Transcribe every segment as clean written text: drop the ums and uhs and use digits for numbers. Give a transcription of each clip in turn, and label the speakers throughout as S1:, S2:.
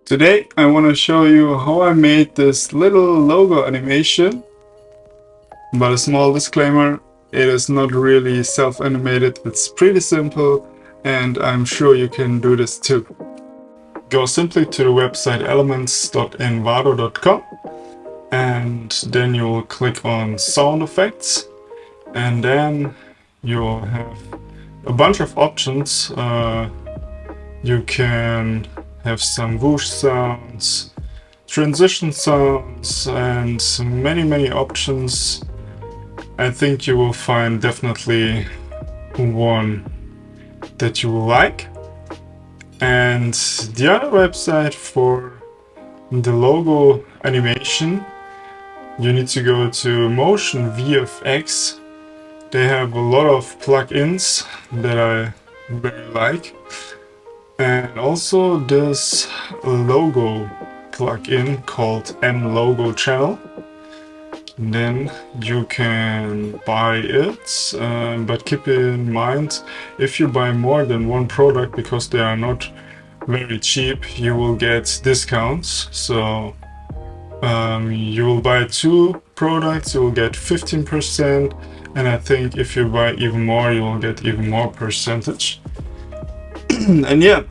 S1: Today I want to show you how I made this little logo animation, but a small disclaimer, it is not really self-animated, it's pretty simple and I'm sure you can do this too. Go simply to the website elements.envato.com and then you'll click on sound effects and then you'll have a bunch of options. You can have some whoosh sounds, transition sounds, and many options. I think you will find definitely one that you will like. And the other website for the logo animation, you need to go to MotionVFX. They have a lot of plugins that I very like. And also this logo plugin called M-Logo Channel. And then you can buy it, but keep in mind, if you buy more than one product, because they are not very cheap, you will get discounts. So you will buy 2 products, you will get 15%, and I think if you buy even more, you will get even more percentage. And yeah,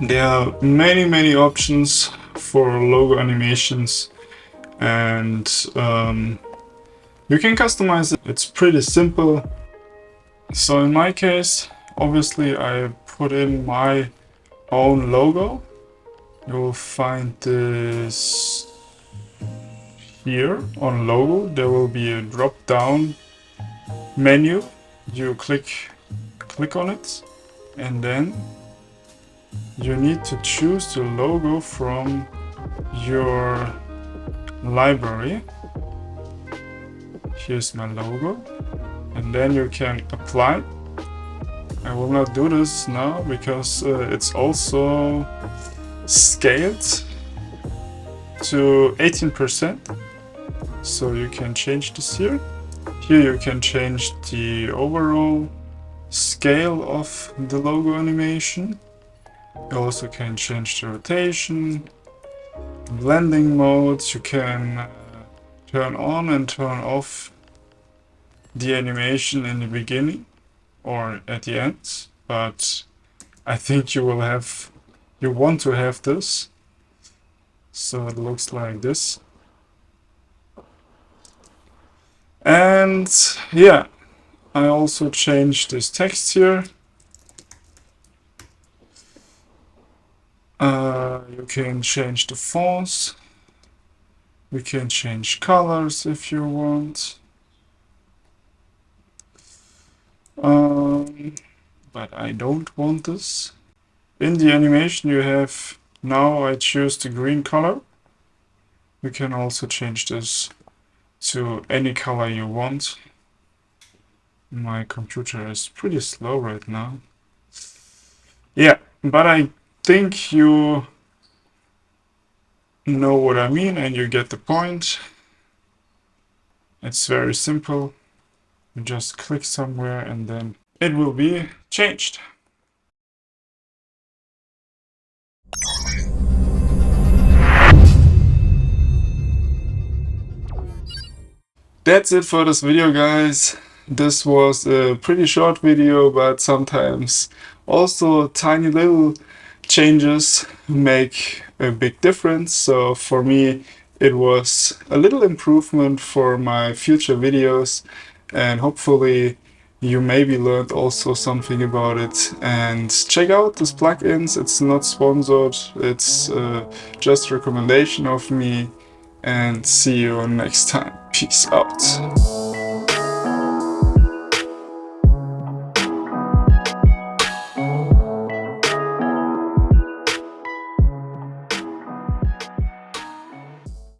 S1: there are many options for logo animations, and you can customize it. It's pretty simple. So in my case, obviously I put in my own logo. You will find this here on logo. There will be a drop down menu. You click on it, and then you need to choose the logo from your library. Here's my logo, and then you can apply. I will not do this now because it's also scaled to 18%, so you can change this here. Here you can change the overall scale of the logo animation. You also can change the rotation, blending modes. You can turn on and turn off the animation in the beginning or at the end, but I think you want to have this, so it looks like this. And yeah, I also changed this text here. You can change the fonts. You can change colors if you want. But I don't want this. In the animation you have, now I choose the green color. You can also change this to any color you want. My computer is pretty slow right now. Yeah, but I think you know what I mean and you get the point. It's very simple. You just click somewhere and then it will be changed. That's it for this video, guys. This was a pretty short video, but sometimes also tiny little changes make a big difference. So for me, it was a little improvement for my future videos, and hopefully you maybe learned also something about it. And check out these plugins. It's not sponsored, it's just a recommendation of me, and see you next time. Peace out.